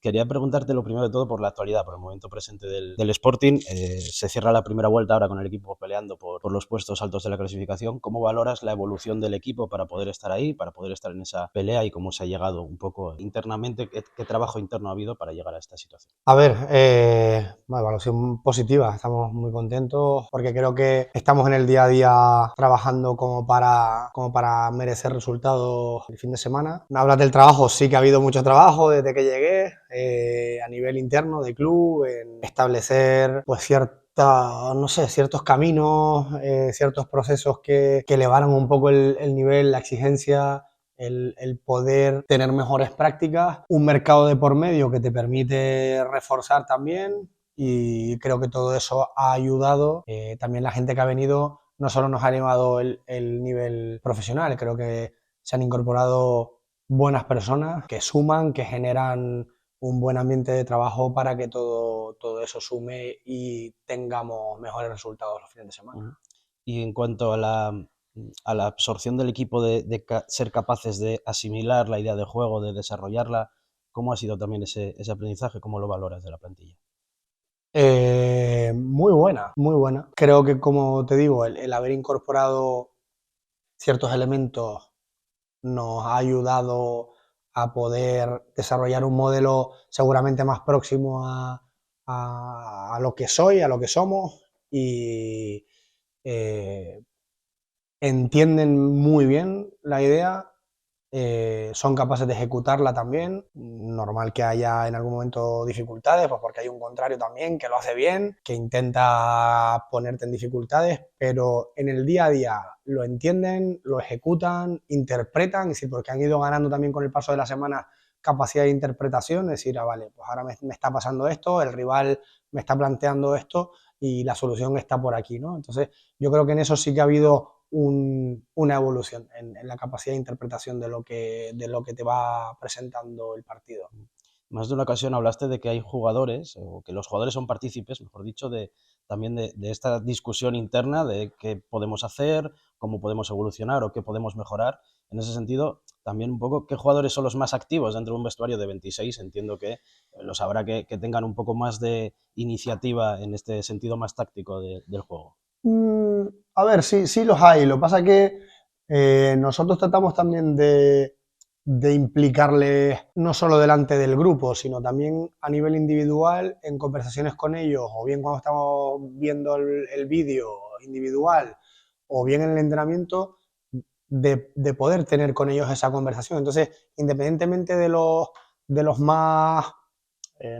Quería preguntarte lo primero de todo por la actualidad, por el momento presente del Sporting. Se cierra la primera vuelta ahora con el equipo peleando por los puestos altos de la clasificación. ¿Cómo valoras la evolución del equipo para poder estar ahí, para poder estar en esa pelea y cómo se ha llegado un poco internamente? ¿Qué trabajo interno ha habido para llegar a esta situación? A ver, bueno, evaluación positiva, estamos muy contentos porque creo que estamos en el día a día trabajando como para merecer resultados el fin de semana. Me hablas del trabajo, sí que ha habido mucho trabajo desde que llegué, a nivel interno de club, en establecer pues no sé, ciertos caminos, ciertos procesos que elevaron un poco el nivel, la exigencia, el poder tener mejores prácticas, un mercado de por medio que te permite reforzar también, y creo que todo eso ha ayudado. También la gente que ha venido no solo nos ha elevado el nivel profesional, creo que se han incorporado buenas personas que suman, que generan un buen ambiente de trabajo para que todo eso sume y tengamos mejores resultados los fines de semana. Ujú. Y en cuanto a la absorción del equipo, de ser capaces de asimilar la idea de juego, de desarrollarla, ¿cómo ha sido también ese aprendizaje? ¿Cómo lo valoras de la plantilla? Muy buena, muy buena. Creo que, como te digo, el haber incorporado ciertos elementos nos ha ayudado a poder desarrollar un modelo seguramente más próximo a lo que soy, a lo que somos, y eh, entienden muy bien la idea, son capaces de ejecutarla también. Normal que haya en algún momento dificultades, pues porque hay un contrario también que lo hace bien, que intenta ponerte en dificultades, pero en el día a día lo entienden, lo ejecutan, interpretan, es decir, porque han ido ganando también con el paso de la semana capacidad de interpretación, es decir, vale, pues ahora me está pasando esto, el rival me está planteando esto y la solución está por aquí, ¿no? Entonces, yo creo que en eso sí que ha habido una evolución en la capacidad de interpretación de lo que te va presentando el partido. Más de una ocasión hablaste de que hay jugadores, o que los jugadores son partícipes, mejor dicho, también de esta discusión interna de qué podemos hacer, cómo podemos evolucionar o qué podemos mejorar. En ese sentido, también un poco qué jugadores son los más activos dentro de un vestuario de 26. Entiendo que los habrá que tengan un poco más de iniciativa en este sentido más táctico del juego. Mm, a ver, sí, sí los hay. Lo que pasa es que nosotros tratamos también de implicarles no solo delante del grupo, sino también a nivel individual, en conversaciones con ellos, o bien cuando estamos viendo el vídeo individual, o bien en el entrenamiento, de poder tener con ellos esa conversación. Entonces, independientemente de los más,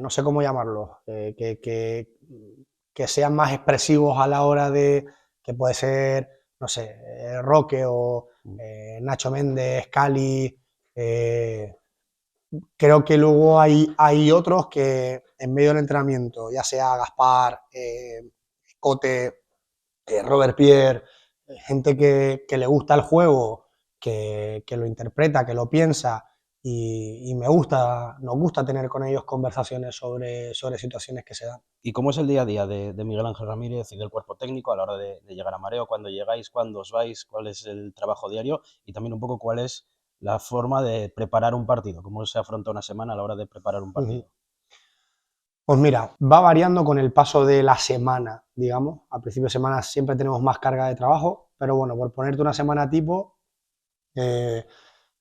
no sé cómo llamarlos, que sean más expresivos a la hora de, que puede ser, no sé, Roque o Nacho Méndez, Cali. Creo que luego hay otros que en medio del entrenamiento, ya sea Gaspar, Cote, Robert Pierre, gente que le gusta el juego, que lo interpreta, que lo piensa, y nos gusta tener con ellos conversaciones sobre situaciones que se dan. ¿Y cómo es el día a día de Miguel Ángel Ramírez y del cuerpo técnico a la hora de llegar a Mareo? ¿Cuándo llegáis? ¿Cuándo os vais? ¿Cuál es el trabajo diario? Y también un poco cuál es la forma de preparar un partido. ¿Cómo se afronta una semana a la hora de preparar un Uh-huh. partido? Pues mira, va variando con el paso de la semana, digamos. Al principio de semana siempre tenemos más carga de trabajo, pero bueno, por ponerte una semana tipo, eh,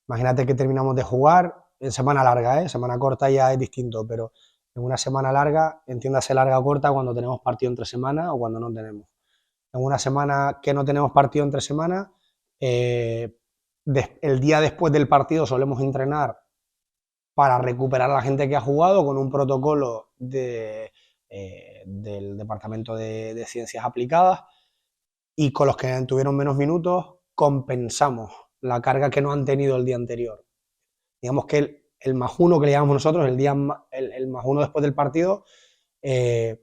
imagínate que terminamos de jugar en semana larga, ¿eh? Semana corta ya es distinto, pero en una semana larga, entiéndase larga o corta, cuando tenemos partido entre semana o cuando no tenemos. En una semana que no tenemos partido entre semana, eh, el día después del partido solemos entrenar para recuperar a la gente que ha jugado con un protocolo del Departamento de Ciencias Aplicadas, y con los que tuvieron menos minutos compensamos la carga que no han tenido el día anterior. Digamos que el más uno que le llamamos nosotros, el más uno después del partido, eh,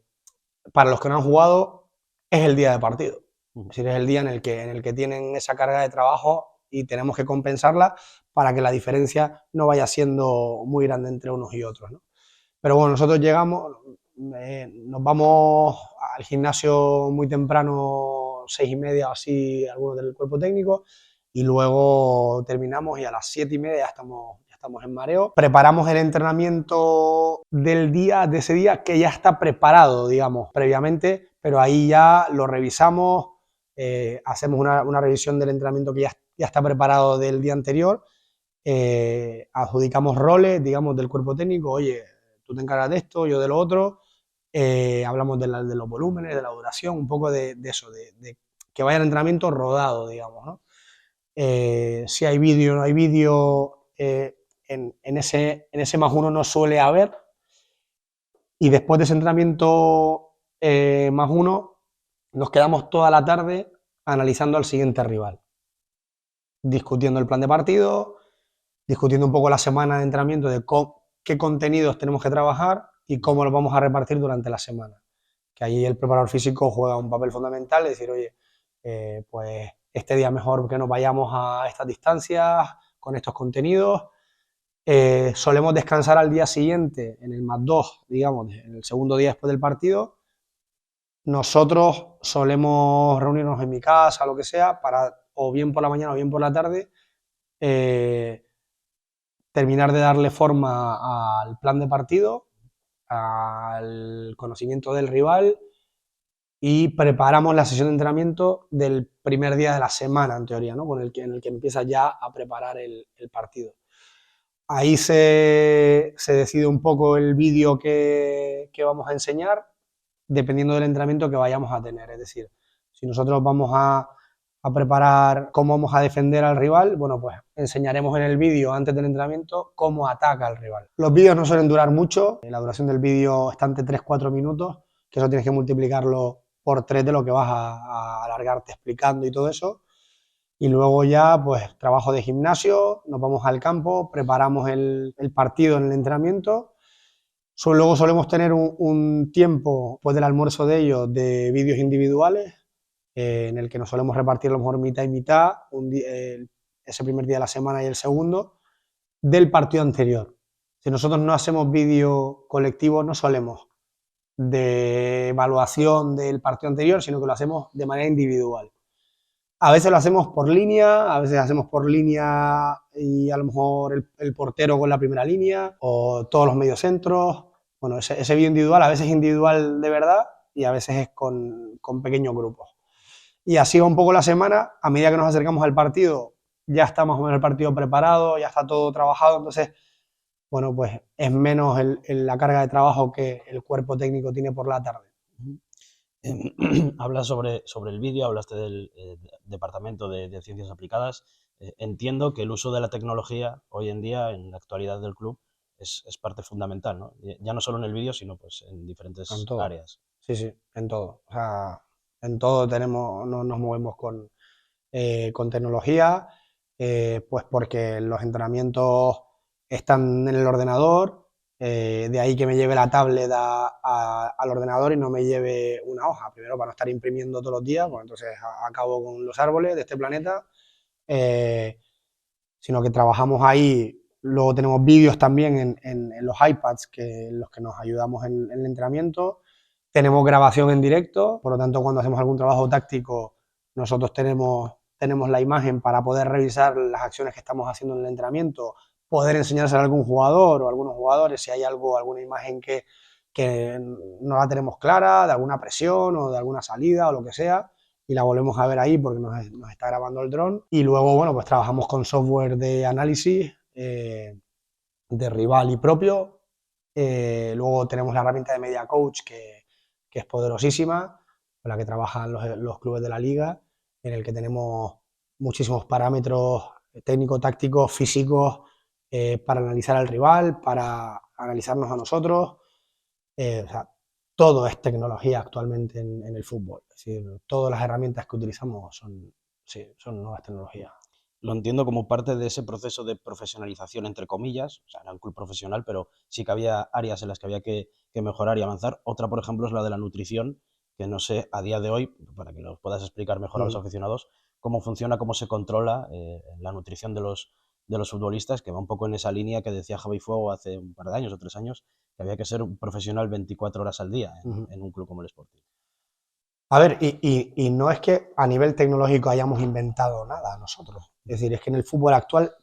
para los que no han jugado, es el día de partido. Es decir, es el día en el que tienen esa carga de trabajo y tenemos que compensarla para que la diferencia no vaya siendo muy grande entre unos y otros, ¿no? Pero bueno, nosotros llegamos, nos vamos al gimnasio muy temprano, 6:30 o así, algunos del cuerpo técnico, y luego terminamos y a las 7:30 ya estamos en mareo. Preparamos el entrenamiento de ese día que ya está preparado, digamos, previamente, pero ahí ya lo revisamos, hacemos una revisión del entrenamiento que ya está preparado del día anterior, adjudicamos roles, digamos, del cuerpo técnico, oye, tú te encargas de esto, yo de lo otro, hablamos de los volúmenes, de la duración, un poco de eso, de que vaya el entrenamiento rodado, digamos, ¿no? Si hay vídeo, no hay vídeo, en ese +1 no suele haber, y después de ese entrenamiento +1 nos quedamos toda la tarde analizando al siguiente rival, discutiendo el plan de partido, discutiendo un poco la semana de entrenamiento de qué contenidos tenemos que trabajar y cómo los vamos a repartir durante la semana. Que ahí el preparador físico juega un papel fundamental, de decir, oye, pues este día mejor que nos vayamos a estas distancias, con estos contenidos. Solemos descansar al día siguiente, en el +2, digamos, en el segundo día después del partido. Nosotros solemos reunirnos en mi casa, lo que sea, para o bien por la mañana o bien por la tarde, terminar de darle forma al plan de partido, al conocimiento del rival, y preparamos la sesión de entrenamiento del primer día de la semana, en teoría, ¿no? En el que empiezas ya a preparar el partido. Ahí se decide un poco el vídeo que vamos a enseñar, dependiendo del entrenamiento que vayamos a tener. Es decir, si nosotros vamos a preparar cómo vamos a defender al rival, bueno, pues enseñaremos en el vídeo antes del entrenamiento cómo ataca al rival. Los vídeos no suelen durar mucho, la duración del vídeo está entre 3-4 minutos, que eso tienes que multiplicarlo por 3 de lo que vas a alargarte explicando y todo eso. Y luego ya, pues, trabajo de gimnasio, nos vamos al campo, preparamos el partido en el entrenamiento. Luego solemos tener un tiempo, después del almuerzo de ellos, de vídeos individuales, en el que nos solemos repartir a lo mejor mitad y mitad, ese primer día de la semana y el segundo, del partido anterior. Si nosotros no hacemos vídeo colectivo, no solemos de evaluación del partido anterior, sino que lo hacemos de manera individual. A veces lo hacemos por línea, a veces hacemos por línea y a lo mejor el portero con la primera línea, o todos los mediocentros. Bueno, ese vídeo individual, a veces es individual de verdad y a veces es con pequeños grupos. Y así va un poco la semana. A medida que nos acercamos al partido, ya está más o menos el partido preparado, ya está todo trabajado, entonces, bueno, pues es menos la carga de trabajo que el cuerpo técnico tiene por la tarde. Hablas sobre el vídeo, hablaste del Departamento de Ciencias Aplicadas. Entiendo que el uso de la tecnología hoy en día, en la actualidad del club, es parte fundamental, ¿no? Ya no solo en el vídeo, sino pues en diferentes En todo. áreas. Sí, en todo. O sea, en todo nos movemos con tecnología, pues porque los entrenamientos están en el ordenador, de ahí que me lleve la tablet al ordenador y no me lleve una hoja, primero para no estar imprimiendo todos los días, pues entonces acabo con los árboles de este planeta, sino que trabajamos ahí. Luego tenemos vídeos también en los iPads, en los que nos ayudamos en el entrenamiento. Tenemos grabación en directo, por lo tanto, cuando hacemos algún trabajo táctico, nosotros tenemos la imagen para poder revisar las acciones que estamos haciendo en el entrenamiento, poder enseñárselo a algún jugador o a algunos jugadores si hay alguna imagen que no la tenemos clara, de alguna presión o de alguna salida o lo que sea, y la volvemos a ver ahí porque nos está grabando el dron. Y luego, bueno, pues trabajamos con software de análisis de rival y propio. Luego tenemos la herramienta de Media Coach, que es poderosísima, con la que trabajan los clubes de la liga, en el que tenemos muchísimos parámetros técnicos, tácticos, físicos, para analizar al rival, para analizarnos a nosotros. O sea, todo es tecnología actualmente en el fútbol. Es decir, todas las herramientas que utilizamos son nuevas tecnologías. Lo entiendo como parte de ese proceso de profesionalización, entre comillas. O sea, era un club profesional, pero sí que había áreas en las que había que mejorar y avanzar. Otra, por ejemplo, es la de la nutrición, que no sé a día de hoy, para que nos puedas explicar mejor a los aficionados, cómo funciona, cómo se controla la nutrición de los futbolistas, que va un poco en esa línea que decía Javi Fuego hace un par de años o 3 años, que había que ser un profesional 24 horas al día en un club como el Sporting. A ver, y no es que a nivel tecnológico hayamos inventado nada nosotros. Es decir, es que en el fútbol actual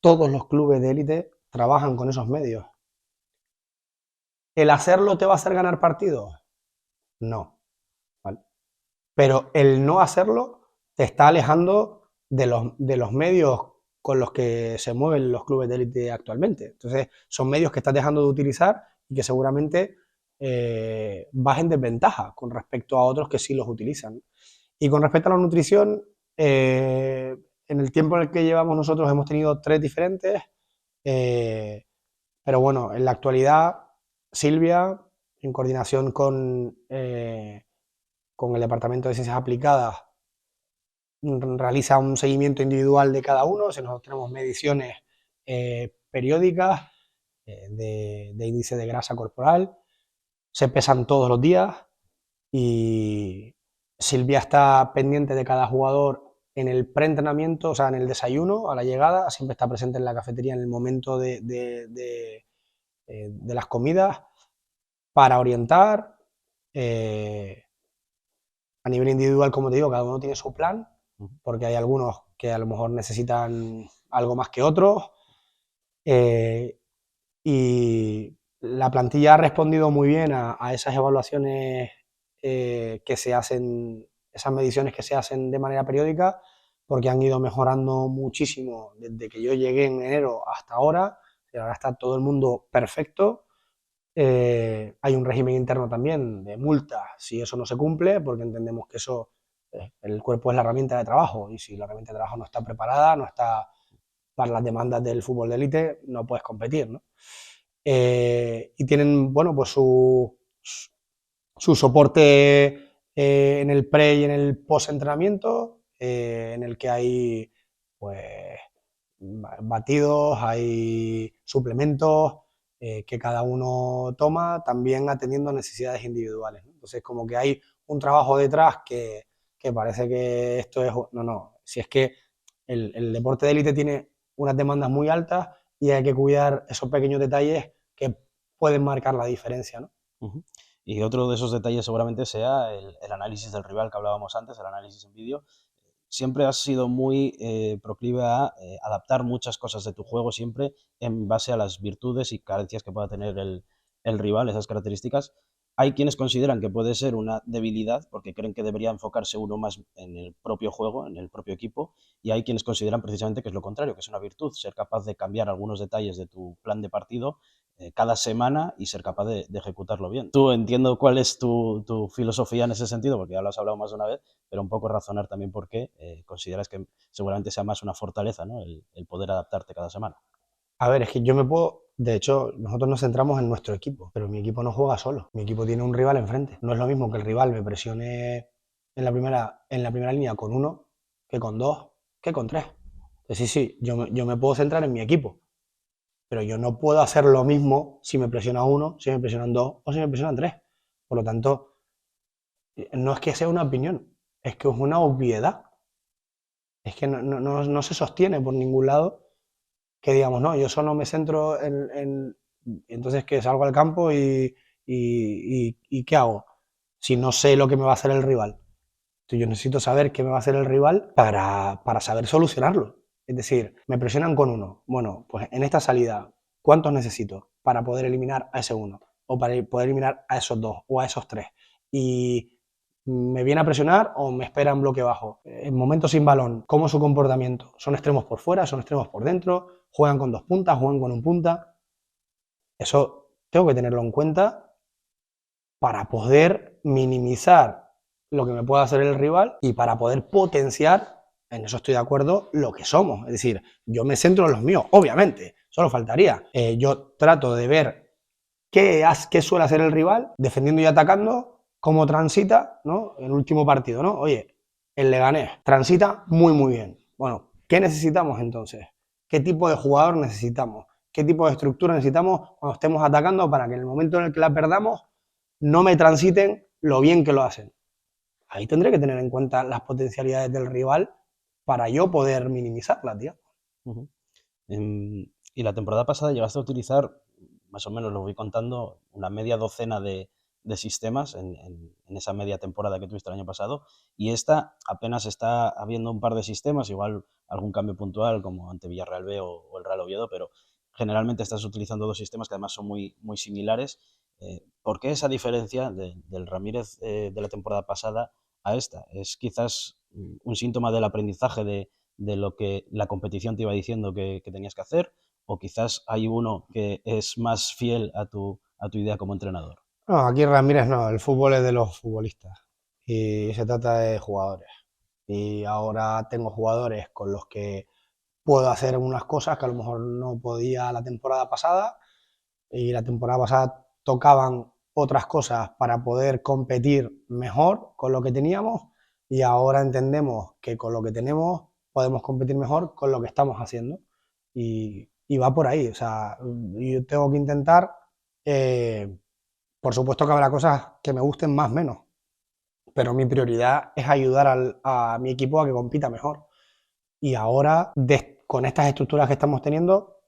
todos los clubes de élite trabajan con esos medios. ¿El hacerlo te va a hacer ganar partidos? No, ¿vale? Pero el no hacerlo te está alejando de los medios con los que se mueven los clubes de élite actualmente. Entonces, son medios que estás dejando de utilizar y que seguramente vas en desventaja con respecto a otros que sí los utilizan. Y con respecto a la nutrición, en el tiempo en el que llevamos nosotros hemos tenido 3 diferentes, eh, pero bueno, en la actualidad Silvia, en coordinación con el Departamento de Ciencias Aplicadas, realiza un seguimiento individual de cada uno, si nosotros tenemos mediciones periódicas de índice de grasa corporal, se pesan todos los días y Silvia está pendiente de cada jugador en el preentrenamiento, o sea, en el desayuno, a la llegada, siempre está presente en la cafetería en el momento de las comidas para orientar. A nivel individual, como te digo, cada uno tiene su plan, porque hay algunos que a lo mejor necesitan algo más que otros. Eh, y la plantilla ha respondido muy bien a esas evaluaciones que se hacen, esas mediciones que se hacen de manera periódica, porque han ido mejorando muchísimo desde que yo llegué en enero hasta ahora. Y ahora está todo el mundo perfecto. Hay un régimen interno también de multas si eso no se cumple, porque entendemos que eso, el cuerpo es la herramienta de trabajo y si la herramienta de trabajo no está preparada, no está para las demandas del fútbol de élite, no puedes competir, ¿no? Y tienen, bueno, pues su soporte en el pre y en el post entrenamiento, en el que hay, pues, batidos, hay suplementos que cada uno toma, también atendiendo necesidades individuales, ¿no? Entonces, como que hay un trabajo detrás que parece que esto es... No, no, si es que el deporte de élite tiene unas demandas muy altas y hay que cuidar esos pequeños detalles que pueden marcar la diferencia, ¿no? Ujú. Y otro de esos detalles seguramente sea el análisis del rival que hablábamos antes, el análisis en vídeo. Siempre has sido muy proclive a adaptar muchas cosas de tu juego siempre en base a las virtudes y carencias que pueda tener el rival, esas características. Hay quienes consideran que puede ser una debilidad porque creen que debería enfocarse uno más en el propio juego, en el propio equipo, y hay quienes consideran precisamente que es lo contrario, que es una virtud, ser capaz de cambiar algunos detalles de tu plan de partido cada semana y ser capaz de ejecutarlo bien. Tú entiendo cuál es tu filosofía en ese sentido, porque ya lo has hablado más de una vez, pero un poco razonar también por qué consideras que seguramente sea más una fortaleza, ¿no? El poder adaptarte cada semana. A ver, es que yo me puedo... De hecho, nosotros nos centramos en nuestro equipo, pero mi equipo no juega solo. Mi equipo tiene un rival enfrente. No es lo mismo que el rival me presione en la primera línea con uno, que con dos, que con tres. Entonces, sí, sí, yo me puedo centrar en mi equipo, pero yo no puedo hacer lo mismo si me presiona uno, si me presionan dos o si me presionan tres. Por lo tanto, no es que sea una opinión, es que es una obviedad. Es que no se sostiene por ningún lado que digamos, no, yo solo me centro entonces que salgo al campo y ¿qué hago? Si no sé lo que me va a hacer el rival. Entonces yo necesito saber qué me va a hacer el rival para saber solucionarlo. Es decir, me presionan con uno. Bueno, pues en esta salida, ¿cuántos necesito para poder eliminar a ese uno? O para poder eliminar a esos dos o a esos tres. Y me viene a presionar o me espera en bloque bajo. En momentos sin balón, ¿cómo es su comportamiento? ¿Son extremos por fuera? ¿Son extremos por dentro? ¿Juegan con dos puntas? ¿Juegan con un punta? Eso tengo que tenerlo en cuenta para poder minimizar lo que me pueda hacer el rival y para poder potenciar, en eso estoy de acuerdo, lo que somos. Es decir, yo me centro en los míos, obviamente, solo faltaría. Yo trato de ver qué suele hacer el rival, defendiendo y atacando, cómo transita, ¿no? El último partido, ¿no? Oye, el Leganés transita muy, muy bien. Bueno, ¿qué necesitamos entonces? ¿Qué tipo de jugador necesitamos? ¿Qué tipo de estructura necesitamos cuando estemos atacando para que en el momento en el que la perdamos no me transiten lo bien que lo hacen? Ahí tendré que tener en cuenta las potencialidades del rival para yo poder minimizarlas, tío. Uh-huh. Y la temporada pasada llegaste a utilizar, más o menos lo voy contando, una media docena de de sistemas en esa media temporada que tuviste el año pasado, y esta apenas está habiendo un par de sistemas, igual algún cambio puntual como ante Villarreal B o el Real Oviedo, pero generalmente estás utilizando dos sistemas que además son muy similares. ¿Por qué esa diferencia del Ramírez de la temporada pasada a esta? ¿Es quizás un síntoma del aprendizaje de lo que la competición te iba diciendo que tenías que hacer? ¿O quizás hay uno que es más fiel a tu idea como entrenador? No, aquí Ramírez no, el fútbol es de los futbolistas y se trata de jugadores. Y ahora tengo jugadores con los que puedo hacer unas cosas que a lo mejor no podía la temporada pasada, y la temporada pasada tocaban otras cosas para poder competir mejor con lo que teníamos, y ahora entendemos que con lo que tenemos podemos competir mejor con lo que estamos haciendo, y va por ahí. O sea, yo tengo que intentar, por supuesto que habrá cosas que me gusten más o menos, pero mi prioridad es ayudar a mi equipo a que compita mejor. Y ahora, con estas estructuras que estamos teniendo,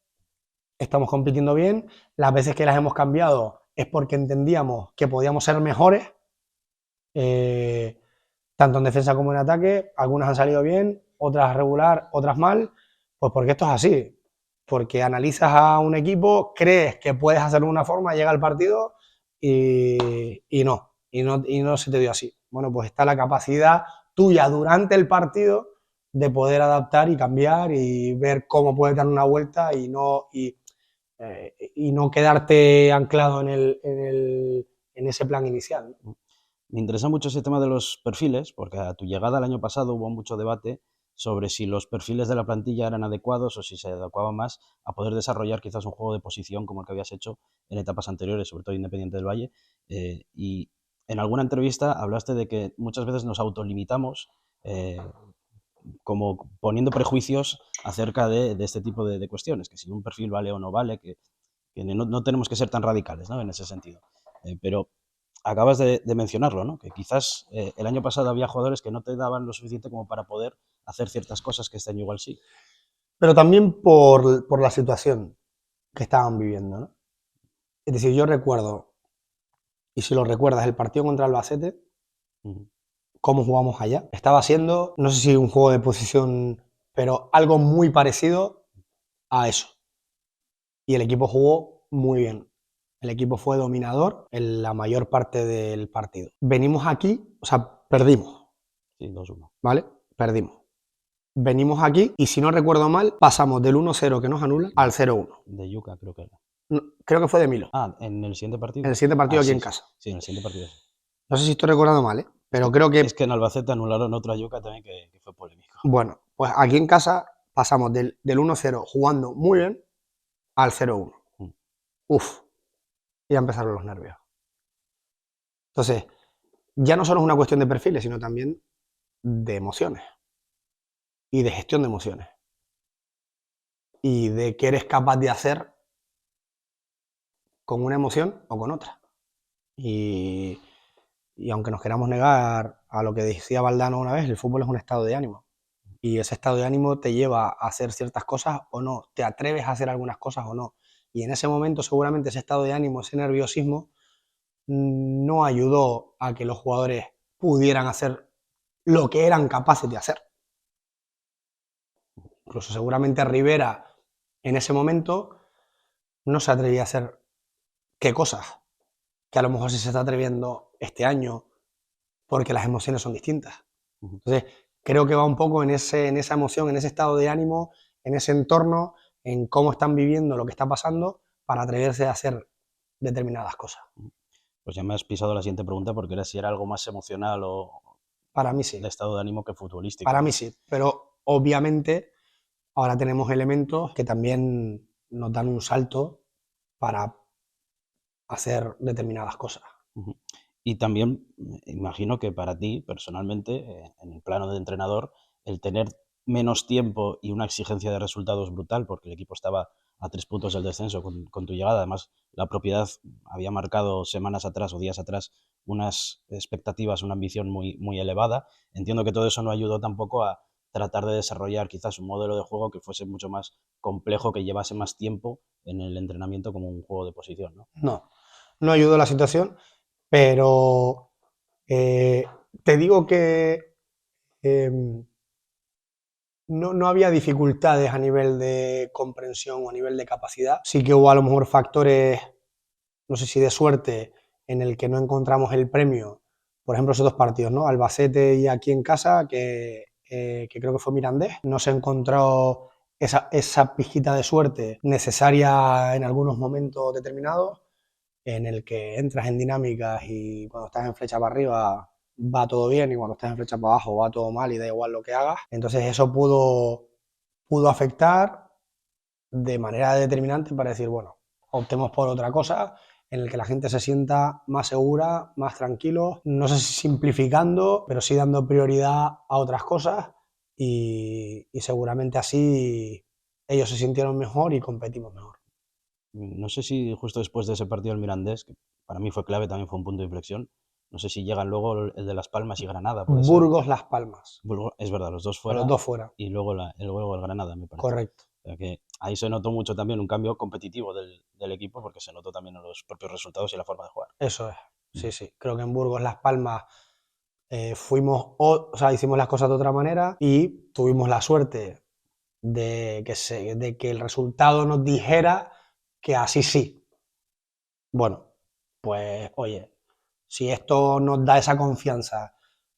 estamos compitiendo bien. Las veces que las hemos cambiado es porque entendíamos que podíamos ser mejores, eh, tanto en defensa como en ataque. Algunas han salido bien, otras regular, otras mal, pues porque esto es así. Porque analizas a un equipo, crees que puedes hacerlo de una forma, llega el partido y no se te dio así. Bueno, pues está la capacidad tuya durante el partido de poder adaptar y cambiar y ver cómo puedes dar una vuelta y no quedarte anclado en ese plan inicial, ¿no? Me interesa mucho ese tema de los perfiles, porque a tu llegada el año pasado hubo mucho debate sobre si los perfiles de la plantilla eran adecuados o si se adecuaban más a poder desarrollar quizás un juego de posición como el que habías hecho en etapas anteriores, sobre todo Independiente del Valle. Y en alguna entrevista hablaste de que muchas veces nos autolimitamos, como poniendo prejuicios acerca de este tipo de cuestiones, que si un perfil vale o no vale, que no tenemos que ser tan radicales, ¿no? En ese sentido. Pero acabas de mencionarlo, ¿no? Que quizás el año pasado había jugadores que no te daban lo suficiente como para poder hacer ciertas cosas que este año igual sí. Pero también por la situación que estaban viviendo, ¿no? Es decir, yo recuerdo, y si lo recuerdas, el partido contra Albacete, Ujú. cómo jugamos allá. Estaba siendo, no sé si un juego de posición, pero algo muy parecido a eso. Y el equipo jugó muy bien. El equipo fue dominador en la mayor parte del partido. Venimos aquí, o sea, perdimos, Sí, 2-1. ¿vale? Perdimos. Venimos aquí y, si no recuerdo mal, pasamos del 1-0 que nos anulan al 0-1. De Yuca creo que era. Creo que fue de Milo, Ah, ¿en el siguiente en el partido? siguiente partido Ah, aquí en sí, sí. casa. Sí, en el siguiente partido sí. No sé si estoy recordando mal, ¿eh? Pero creo Es que, que en Albacete anularon otro a Yuca también que fue polémico. bueno, pues aquí en casa pasamos del 1-0 jugando muy bien al 0-1. Mm. Uf, y ya empezaron los nervios. Entonces, ya no solo es una cuestión de perfiles, sino también de emociones y de gestión de emociones y de qué eres capaz de hacer con una emoción o con otra. Y, y aunque nos queramos negar a lo que decía Valdano una vez, el fútbol es un estado de ánimo. Y ese estado de ánimo te lleva a hacer ciertas cosas o no, te atreves a hacer algunas cosas o no. Y en ese momento seguramente ese estado de ánimo, ese nerviosismo, no ayudó a que los jugadores pudieran hacer lo que eran capaces de hacer. Incluso seguramente Rivera en ese momento no se atrevía a hacer qué cosas, que a lo mejor sí se está atreviendo este año porque las emociones son distintas. Ujú. Entonces, creo que va un poco en esa emoción, en ese estado de ánimo, en ese entorno, en cómo están viviendo lo que está pasando para atreverse a hacer determinadas cosas. Pues ya me has pisado la siguiente pregunta porque era si era algo más emocional o Para mí de sí, estado de ánimo que futbolístico, para mí ¿no? sí, pero obviamente ahora tenemos elementos que también nos dan un salto para hacer determinadas cosas. Ujú. Y también imagino que para ti, personalmente, en el plano de entrenador, el tener menos tiempo y una exigencia de resultados brutal, porque el equipo estaba a 3 puntos del descenso con tu llegada. Además, la propiedad había marcado semanas atrás o días atrás unas expectativas, una ambición muy elevada. Entiendo que todo eso no ayudó tampoco a tratar de desarrollar quizás un modelo de juego que fuese mucho más complejo, que llevase más tiempo en el entrenamiento como un juego de posición, ¿no? No, no ayudó la situación. Pero te digo que em, no había dificultades a nivel de comprensión o a nivel de capacidad. Sí que hubo a lo mejor factores, no sé si de suerte, en el que no encontramos el premio. Por ejemplo, esos dos partidos, ¿no? Albacete y aquí en casa, que creo que fue Mirandés. No se encontró esa pizquita de suerte necesaria en algunos momentos determinados, en el que entras en dinámicas y cuando estás en flecha para arriba va todo bien y cuando estás en flecha para abajo va todo mal y da igual lo que hagas. Entonces eso pudo afectar de manera determinante para decir, bueno, optemos por otra cosa en el que la gente se sienta más segura, más tranquilo, no sé si simplificando, pero sí dando prioridad a otras cosas y seguramente así ellos se sintieron mejor y competimos mejor. No sé si justo después de ese partido del Mirandés, que para mí fue clave, también fue un punto de inflexión, no sé si llegan luego el de Las Palmas y Granada, puede ser. Burgos Las Palmas, Es verdad, los dos a los fuera dos fuera, y luego luego el Granada, me parece. correcto. O sea que ahí se notó mucho también un cambio competitivo del equipo porque se notó también en los propios resultados y la forma de jugar. Eso es, Mm. sí, sí. Creo que en Burgos Las Palmas o sea, hicimos las cosas de otra manera y tuvimos la suerte de que el resultado nos dijera que así sí. Bueno, pues oye, si esto nos da esa confianza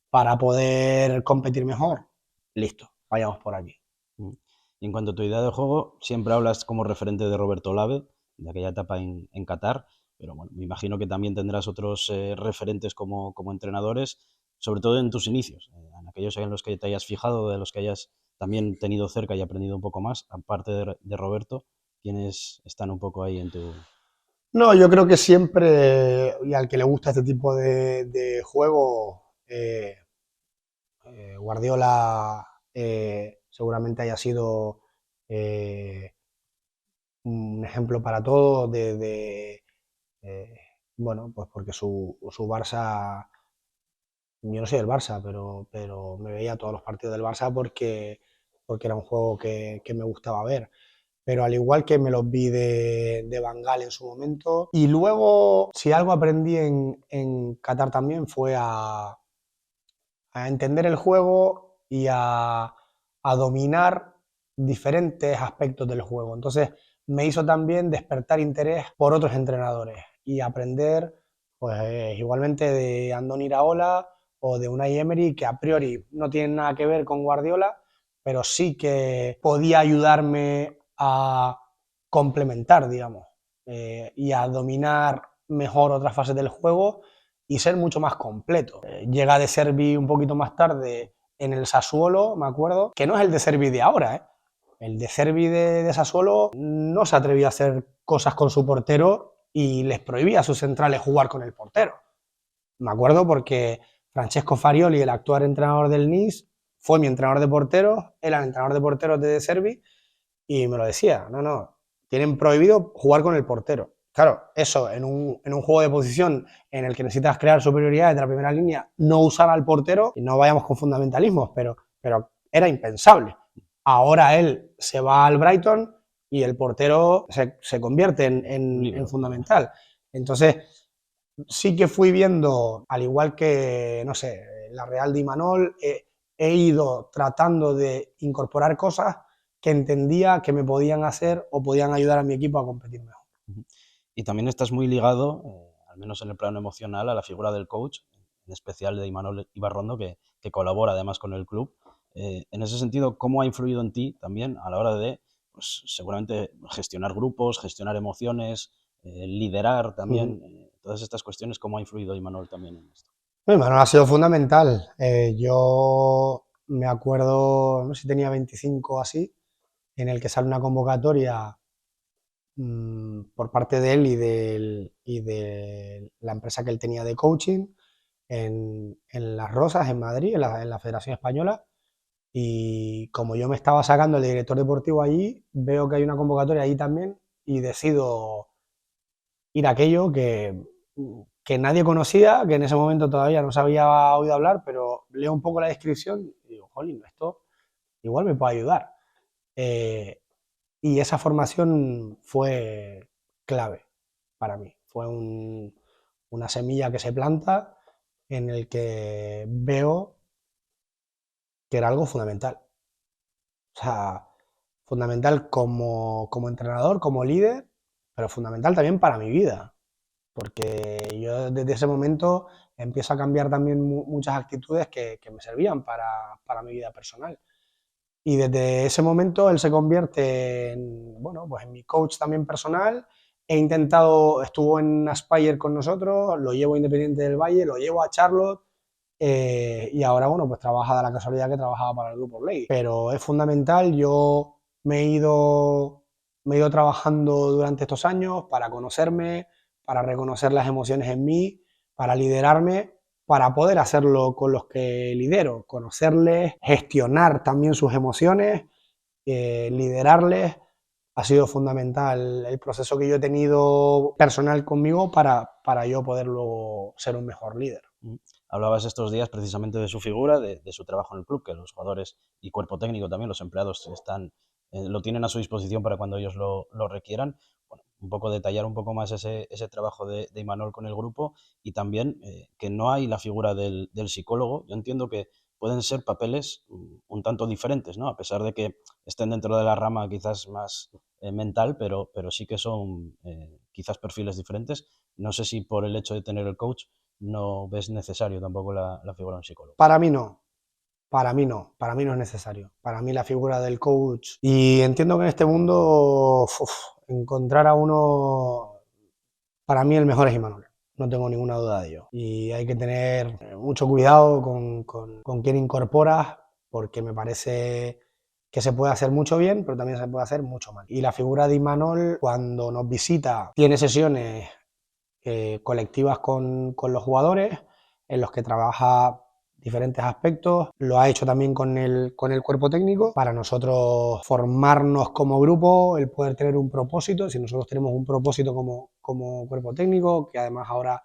para poder competir mejor, listo, vayamos por aquí. Mm. Y en cuanto a tu idea de juego, siempre hablas como referente de Roberto Lave, de aquella etapa en Qatar, pero bueno, me imagino que también tendrás otros referentes como entrenadores, sobre todo en tus inicios, en aquellos en los que te hayas fijado, de los que hayas también tenido cerca y aprendido un poco más, aparte de Roberto, quienes están un poco ahí en tu... No, yo creo que siempre, y al que le gusta este tipo de juego, Guardiola seguramente haya sido eh, un ejemplo para todos eh, bueno, pues porque su Barça, yo no soy del Barça, pero me veía todos los partidos del Barça porque era un juego que me gustaba ver. Pero al igual que me los vi de Van Gaal en su momento. Y luego, si algo aprendí en Qatar también fue a entender el juego y a dominar diferentes aspectos del juego. Entonces me hizo también despertar interés por otros entrenadores y aprender pues igualmente de Andoni Iraola o de Unai Emery, que a priori no tienen nada que ver con Guardiola, pero sí que podía ayudarme a complementar, digamos, y a dominar mejor otras fases del juego y ser mucho más completo. Llega de Servi un poquito más tarde en el Sassuolo, me acuerdo, que no es el de Servi de ahora, ¿eh? El de Servi de Sassuolo no se atrevía a hacer cosas con su portero y les prohibía a sus centrales jugar con el portero. Me acuerdo porque Francesco Farioli, el actual entrenador del Nice, fue mi entrenador de porteros, era el entrenador de porteros de Servi y me lo decía, no, tienen prohibido jugar con el portero. Claro, eso en un juego de posición en el que necesitas crear superioridad de la primera línea, no usar al portero, y no vayamos con fundamentalismos, pero era impensable. Ahora él se va al Brighton y el portero se convierte Un en libro. fundamental. Entonces, sí que fui viendo, al igual que, no sé, la Real de Imanol, he ido tratando de incorporar cosas que entendía que me podían hacer o podían ayudar a mi equipo a competir mejor. Ujú. Y también estás muy ligado, al menos en el plano emocional, a la figura del coach, en especial de Imanol Ibarrondo, que colabora además con el club. En ese sentido, ¿cómo ha influido en ti también a la hora de, pues, seguramente, gestionar grupos, gestionar emociones, liderar Uh -huh. también? Todas estas cuestiones, ¿cómo ha influido Imanol también en esto? Bueno, ha sido fundamental. Yo me acuerdo, no sé si tenía 25 o así, en el que sale una convocatoria por parte de él y de la empresa que él tenía de coaching en Las Rosas, en Madrid, en la Federación Española. Y como yo me estaba sacando el director deportivo allí, veo que hay una convocatoria allí también y decido ir a aquello que nadie conocía, que en ese momento todavía no se había oído hablar, pero leo un poco la descripción y digo, jolín, esto igual me puede ayudar. Eh, y esa formación fue clave para mí. Fue una semilla que se planta en el que veo que era algo fundamental. O sea, fundamental como entrenador, como líder, pero fundamental también para mi vida, porque yo desde ese momento empiezo a cambiar también muchas actitudes que me servían para mi vida personal. Y desde ese momento él se convierte en, bueno, pues en mi coach también personal. Estuvo en Aspire con nosotros, lo llevo a Independiente del Valle, lo llevo a Charlotte, y ahora, bueno, pues trabaja, de la casualidad que trabajaba para el Grupo Play. Pero es fundamental, yo me he ido trabajando durante estos años para conocerme, para reconocer las emociones en mí, para liderarme, para poder hacerlo con los que lidero, conocerles, gestionar también sus emociones, liderarles. Ha sido fundamental el proceso que yo he tenido personal conmigo para yo poder luego ser un mejor líder. Hablabas estos días precisamente de su figura, de su trabajo en el club, que los jugadores y cuerpo técnico también, los empleados lo tienen a su disposición para cuando ellos lo requieran. Bueno, un poco detallar un poco más ese trabajo de Imanol con el grupo y también que no hay la figura del psicólogo. Yo entiendo que pueden ser papeles un tanto diferentes, ¿no? A pesar de que estén dentro de la rama quizás más mental, pero sí que son quizás perfiles diferentes. No sé si por el hecho de tener el coach no ves necesario tampoco la figura de un psicólogo. Para mí no, para mí no es necesario. Para mí la figura del coach, y entiendo que en este mundo encontrar a uno, para mí el mejor es Imanol, no tengo ninguna duda de ello. Y hay que tener mucho cuidado con quién incorporas, porque me parece que se puede hacer mucho bien, pero también se puede hacer mucho mal. Y la figura de Imanol, cuando nos visita, tiene sesiones colectivas con los jugadores, en los que trabaja diferentes aspectos. Lo ha hecho también con el cuerpo técnico, para nosotros formarnos como grupo, el poder tener un propósito. Si nosotros tenemos un propósito como cuerpo técnico, que además ahora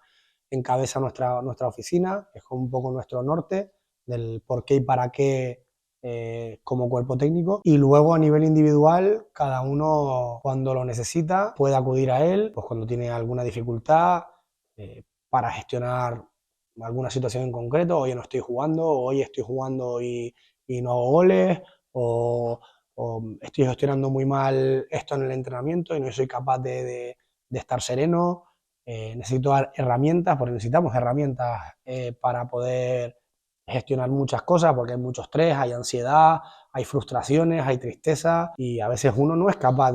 encabeza nuestra oficina, es un poco nuestro norte del por qué y para qué, como cuerpo técnico. Y luego a nivel individual, cada uno cuando lo necesita puede acudir a él, pues cuando tiene alguna dificultad, para gestionar alguna situación en concreto. Hoy no estoy jugando, hoy estoy jugando y no hago goles, o estoy gestionando muy mal esto en el entrenamiento y no soy capaz de estar sereno. Necesito dar herramientas, porque necesitamos herramientas para poder gestionar muchas cosas, porque hay mucho estrés, hay ansiedad, hay frustraciones, hay tristeza, y a veces uno no es capaz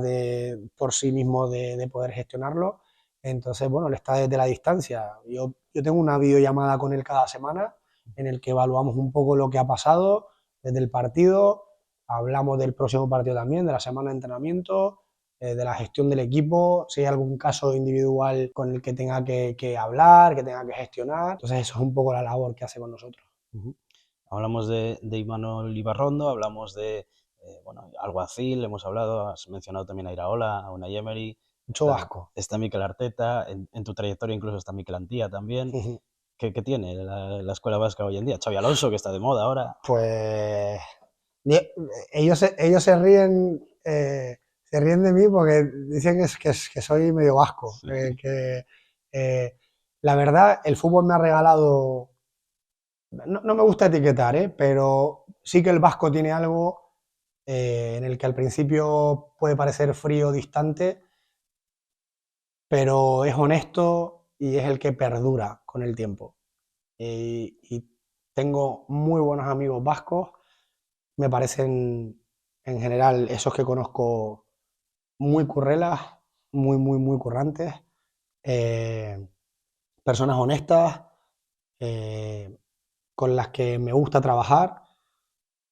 por sí mismo de poder gestionarlo. Entonces, bueno, él está desde la distancia. Yo tengo una videollamada con él cada semana en el que evaluamos un poco lo que ha pasado desde el partido, hablamos del próximo partido también, de la semana de entrenamiento, de la gestión del equipo, si hay algún caso individual con el que tenga que hablar, que tenga que gestionar. Entonces, eso es un poco la labor que hace con nosotros. Hablamos de Imanol Ibarrondo, hablamos de bueno, Alguacil, hemos hablado, has mencionado también a Iraola, a Unai Emery, Mucho vasco. está Mikel Arteta, en tu trayectoria incluso está Mikel Antía también. ¿Qué tiene la escuela vasca hoy en día? Xavi Alonso, que está de moda ahora. Pues ellos se ríen de mí porque dicen que soy medio vasco. Sí. La verdad, el fútbol me ha regalado. No me gusta etiquetar, pero sí que el vasco tiene algo en el que al principio puede parecer frío, distante, pero es honesto y es el que perdura con el tiempo. Y tengo muy buenos amigos vascos, me parecen en general esos que conozco muy currelas, muy currantes, eh, personas honestas, eh, con las que me gusta trabajar,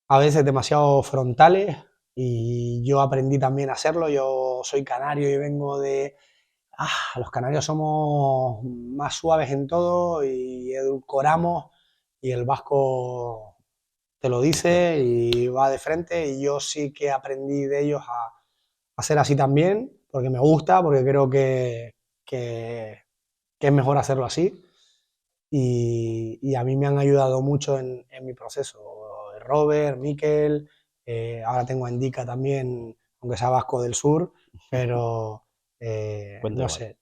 a veces demasiado frontales, y yo aprendí también a hacerlo. Yo soy canario y vengo de... los canarios somos más suaves en todo y edulcoramos, y el vasco te lo dice y va de frente, y yo sí que aprendí de ellos a ser así también, porque me gusta, porque creo que es mejor hacerlo así, y a mí me han ayudado mucho en mi proceso. Robert, Mikel, ahora tengo a Indica también, aunque sea vasco del sur, pero Cuenta no igual. sé,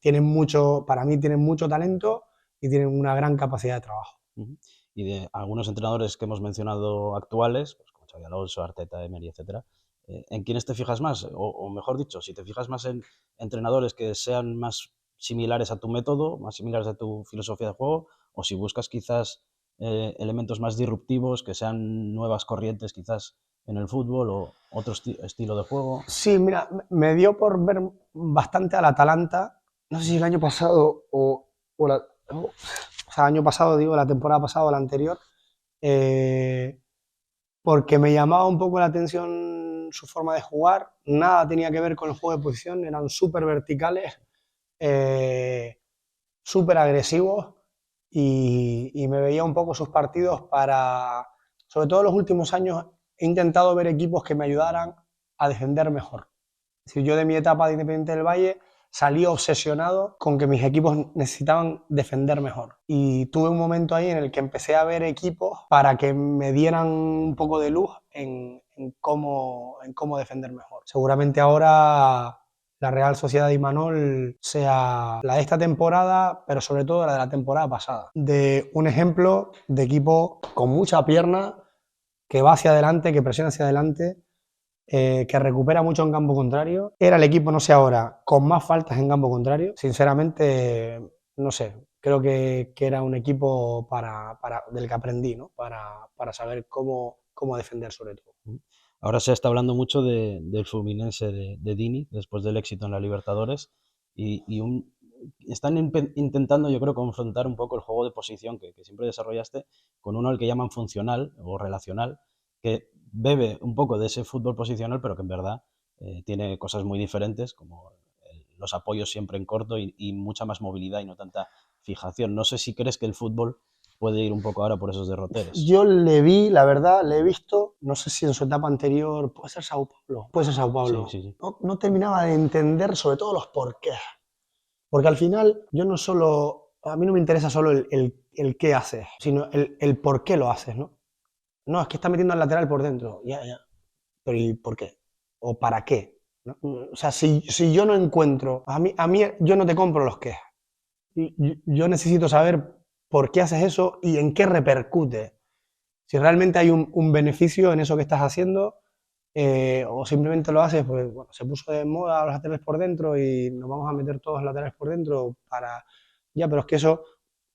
para mí tienen mucho talento y tienen una gran capacidad de trabajo. Ujú. Y de algunos entrenadores que hemos mencionado actuales, pues como Xabi Alonso, Arteta, Emery, etcétera, ¿en quiénes te fijas más? O mejor dicho, si te fijas más en entrenadores que sean más similares a tu método, más similares a tu filosofía de juego, o si buscas quizás elementos más disruptivos, que sean nuevas corrientes quizás en el fútbol o otro estilo de juego. Sí, mira, me dio por ver bastante al Atalanta, no sé si el año pasado o o sea, año pasado, digo, la temporada pasada o la anterior, eh, porque me llamaba un poco la atención su forma de jugar, nada tenía que ver con el juego de posición, eran súper verticales, eh, súper agresivos y me veía un poco sus partidos para, sobre todo en los últimos años, he intentado ver equipos que me ayudaran a defender mejor. Es decir, yo de mi etapa de Independiente del Valle salí obsesionado con que mis equipos necesitaban defender mejor. Y tuve un momento ahí en el que empecé a ver equipos para que me dieran un poco de luz en cómo defender mejor. Seguramente ahora la Real Sociedad de Imanol sea la de esta temporada, pero sobre todo la de la temporada pasada. De un ejemplo de equipo con mucha pierna, que va hacia adelante, que presiona hacia adelante, que recupera mucho en campo contrario. Era el equipo, no sé ahora, con más faltas en campo contrario. Sinceramente, no sé, creo que era un equipo del que aprendí, ¿no? Para saber cómo defender sobre todo. Ahora se está hablando mucho del Fluminense de Dini, después del éxito en la Libertadores, y están intentando, yo creo, confrontar un poco el juego de posición que siempre desarrollaste con uno al que llaman funcional o relacional, que bebe un poco de ese fútbol posicional, pero que en verdad tiene cosas muy diferentes, como los apoyos siempre en corto y mucha más movilidad y no tanta fijación. No sé si crees que el fútbol puede ir un poco ahora por esos derroteres. Yo le vi, la verdad, le he visto, no sé si en su etapa anterior, puede ser Sao Paulo, puede ser Sao Sí, Paulo. sí, sí. No terminaba de entender sobre todo los porqués. Porque al final, yo no solo, a mí no me interesa solo el qué haces, sino el por qué lo haces, ¿no? No, es que está metiendo al lateral por dentro, ya, ya. Pero ¿y por qué? ¿O para qué? ¿No? O sea, si yo no encuentro, a mí yo no te compro los qué. Yo necesito saber por qué haces eso y en qué repercute. Si realmente hay un beneficio en eso que estás haciendo, o simplemente lo haces porque bueno, se puso de moda los laterales por dentro y nos vamos a meter todos laterales por dentro para... Ya, pero es que eso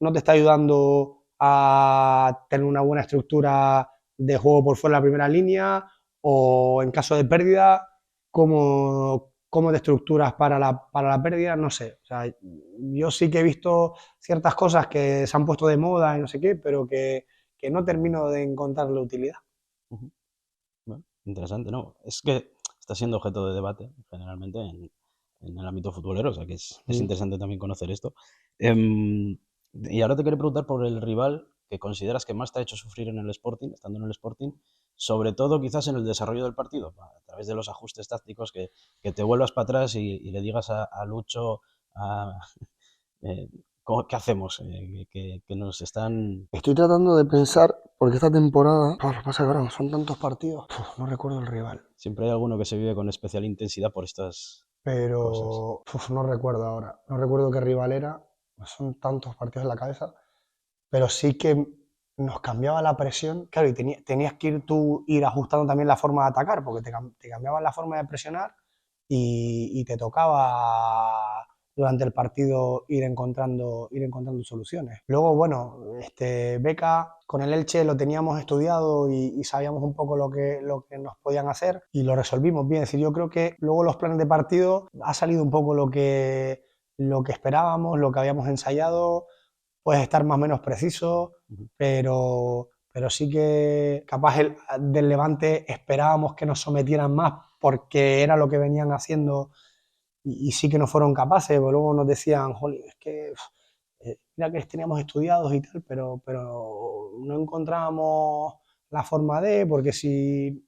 no te está ayudando a tener una buena estructura de juego por fuera de la primera línea o en caso de pérdida, cómo te estructuras para la pérdida, no sé. O sea, yo sí que he visto ciertas cosas que se han puesto de moda y no sé qué, pero que no termino de encontrarle utilidad. Ujú. Bueno, interesante, ¿no? Es que está siendo objeto de debate generalmente en el ámbito futbolero, o sea que es Mm. interesante también conocer esto. Y ahora te quería preguntar por el rival que consideras que más te ha hecho sufrir en el Sporting, estando en el Sporting, sobre todo quizás en el desarrollo del partido, a través de los ajustes tácticos que te vuelvas para atrás y le digas a Lucho, a, eh, ¿qué hacemos? Que nos están... Estoy tratando de pensar, porque esta temporada, lo que pasa es que ahora son tantos partidos, no recuerdo el rival, Siempre hay alguno que se vive con especial intensidad por estas cosas. pero no recuerdo ahora, no recuerdo qué rival era, son tantos partidos en la cabeza, pero sí que nos cambiaba la presión, claro, y tenías que ir ajustando también la forma de atacar, porque te cambiaban la forma de presionar y te tocaba durante el partido ir encontrando soluciones. Luego, bueno, Beca con el Elche lo teníamos estudiado y sabíamos un poco lo que nos podían hacer y lo resolvimos bien. Es decir, yo creo que luego los planes de partido ha salido un poco lo que esperábamos, lo que habíamos ensayado. Puedes estar más o menos preciso, Ujú. pero sí que capaz del Levante esperábamos que nos sometieran más porque era lo que venían haciendo y sí que no fueron capaces, pero luego nos decían, jolín, es que mira que les teníamos estudiados y tal, pero no encontrábamos la forma de, porque si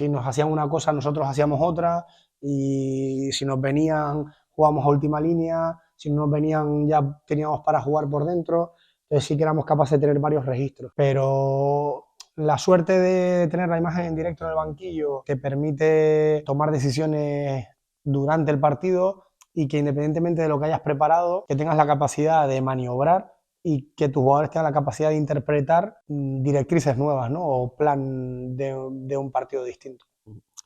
nos hacían una cosa, nosotros hacíamos otra, y si nos venían, jugábamos a última línea, si no nos venían, ya teníamos para jugar por dentro, entonces sí que éramos capaces de tener varios registros. Pero la suerte de tener la imagen en directo en el banquillo te permite tomar decisiones durante el partido y que independientemente de lo que hayas preparado, que tengas la capacidad de maniobrar y que tus jugadores tengan la capacidad de interpretar directrices nuevas, ¿no? O plan de un partido distinto.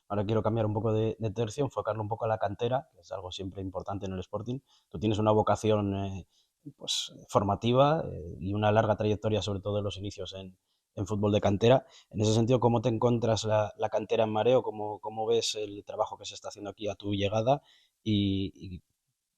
Ahora quiero cambiar un poco de tercio, enfocarlo un poco a la cantera, que es algo siempre importante en el Sporting. Tú tienes una vocación pues, formativa y una larga trayectoria, sobre todo en los inicios en fútbol de cantera. En ese sentido, ¿cómo te encuentras la cantera en Mareo? ¿Cómo ves el trabajo que se está haciendo aquí a tu llegada? Y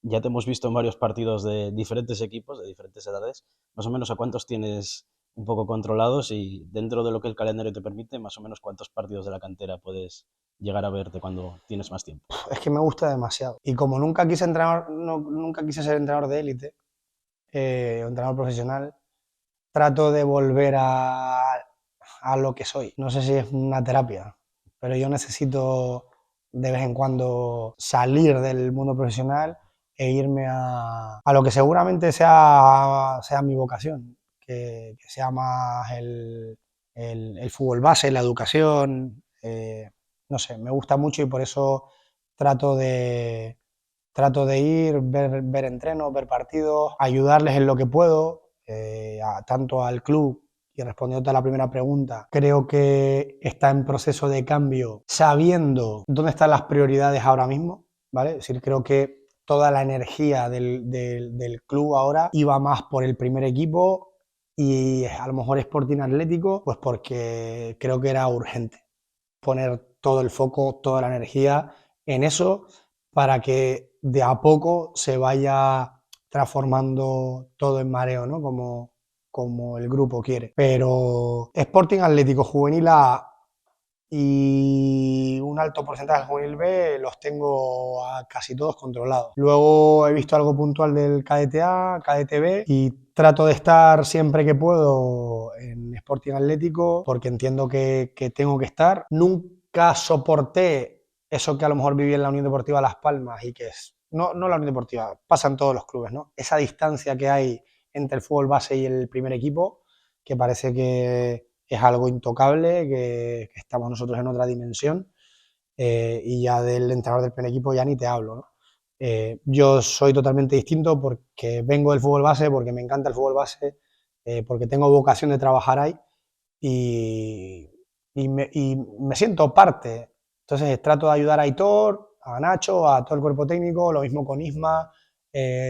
ya te hemos visto en varios partidos de diferentes equipos, de diferentes edades. Más o menos, ¿a cuántos tienes un poco controlados? Y dentro de lo que el calendario te permite, más o menos, ¿cuántos partidos de la cantera puedes llegar a verte cuando tienes más tiempo? Es que me gusta demasiado. Y como nunca quise nunca quise ser entrenador de élite, o entrenador profesional, trato de volver a lo que soy. No sé si es una terapia, pero yo necesito de vez en cuando salir del mundo profesional e irme a lo que seguramente sea mi vocación, que sea más el fútbol base, la educación. No sé, me gusta mucho y por eso trato de, trato de ir, ver entrenos, ver partidos, ayudarles en lo que puedo, tanto al club. Y respondiendo a la primera pregunta, creo que está en proceso de cambio sabiendo dónde están las prioridades ahora mismo, ¿vale? Es decir, creo que toda la energía del club ahora iba más por el primer equipo y a lo mejor Sporting Atlético, pues porque creo que era urgente poner todo el foco, toda la energía en eso para que de a poco se vaya transformando todo en Mareo, ¿no? Como el grupo quiere. Pero Sporting Atlético Juvenil A y un alto porcentaje del Juvenil B los tengo a casi todos controlados. Luego he visto algo puntual del cadete A, cadete B y trato de estar siempre que puedo en Sporting Atlético porque entiendo que tengo que estar. Nunca soporté eso que a lo mejor viví en la Unión Deportiva Las Palmas y que es, no la Unión Deportiva, pasa en todos los clubes, ¿no? Esa distancia que hay entre el fútbol base y el primer equipo, que parece que es algo intocable, que estamos nosotros en otra dimensión, y ya del entrenador del primer equipo ya ni te hablo, ¿no? Yo soy totalmente distinto porque vengo del fútbol base, porque me encanta el fútbol base, porque tengo vocación de trabajar ahí y, y me siento parte. Entonces trato de ayudar a Aitor, a Nacho, a todo el cuerpo técnico, lo mismo con Isma,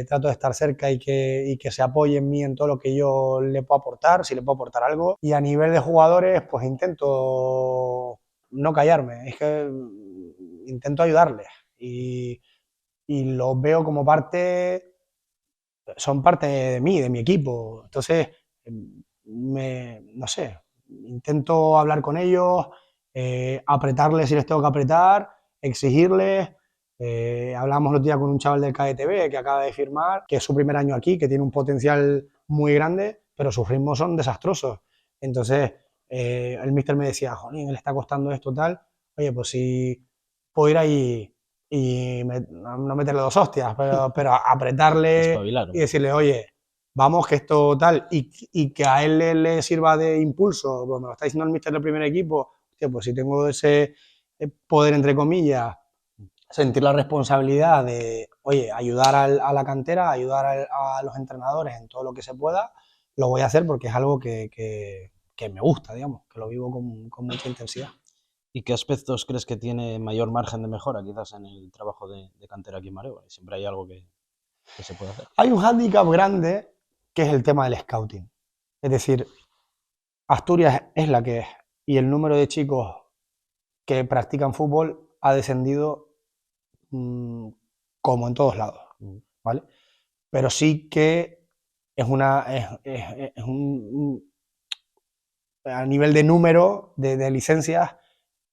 trato de estar cerca y que se apoye en mí en todo lo que yo le puedo aportar, si le puedo aportar algo. Y a nivel de jugadores, pues intento no callarme, es que intento ayudarles y los veo como parte, son parte de mí, de mi equipo. Entonces, no sé, intento hablar con ellos, apretarles si les tengo que apretar, exigirles. Hablamos el otro día con un chaval del KDTV que acaba de firmar, que es su primer año aquí, que tiene un potencial muy grande, pero sus ritmos son desastrosos. Entonces, el míster me decía, jolín, le está costando esto, tal. Oye, pues si puedo ir ahí y no meterle dos hostias, pero apretarle Espabilar y un poco. decirle, oye, vamos, que esto tal, y que a él le sirva de impulso, pues me lo está diciendo el míster del primer equipo, hostia, pues si tengo ese poder, entre comillas, sentir la responsabilidad de, oye, ayudar a la cantera, ayudar a los entrenadores en todo lo que se pueda, lo voy a hacer porque es algo que me gusta, digamos, que lo vivo con mucha intensidad. ¿Y qué aspectos crees que tiene mayor margen de mejora quizás en el trabajo de cantera aquí en Mareo? Siempre hay algo que se puede hacer. Hay un hándicap grande que es el tema del scouting. Es decir, Asturias es la que es y el número de chicos que practican fútbol ha descendido como en todos lados, Mm. ¿vale? Pero sí que es a nivel de número de licencias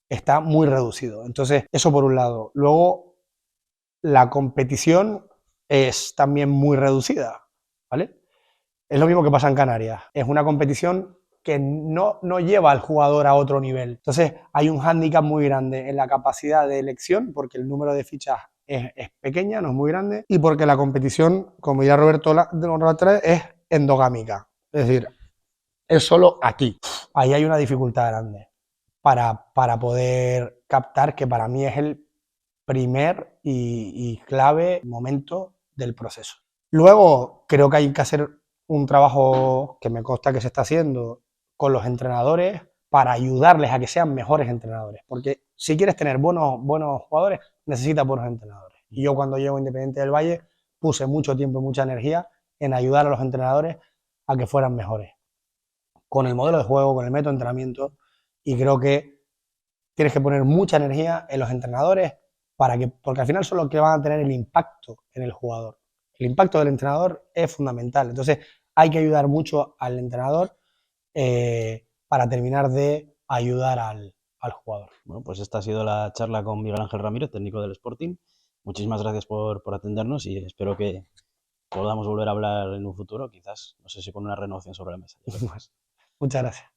está muy reducido. Entonces, eso por un lado. Luego, la competición es también muy reducida, ¿vale? Es lo mismo que pasa en Canarias. Es una competición que no lleva al jugador a otro nivel. Entonces, hay un hándicap muy grande en la capacidad de elección, porque el número de fichas es pequeña, no es muy grande, y porque la competición, como ya Roberto es endogámica. Es decir, es solo aquí. Ahí hay una dificultad grande para poder captar, que para mí es el primer y clave momento del proceso. Luego, creo que hay que hacer un trabajo que me consta que se está haciendo con los entrenadores para ayudarles a que sean mejores entrenadores. Porque si quieres tener buenos jugadores, necesitas buenos entrenadores. Y yo cuando llego a Independiente del Valle puse mucho tiempo y mucha energía en ayudar a los entrenadores a que fueran mejores. Con el modelo de juego, con el método de entrenamiento. Y creo que tienes que poner mucha energía en los entrenadores porque al final son los que van a tener el impacto en el jugador. El impacto del entrenador es fundamental. Entonces hay que ayudar mucho al entrenador para terminar de ayudar al jugador. Bueno, pues esta ha sido la charla con Miguel Ángel Ramírez, técnico del Sporting. Muchísimas gracias por atendernos y espero que podamos volver a hablar en un futuro, quizás, no sé si con una renovación sobre la mesa. Muchas gracias.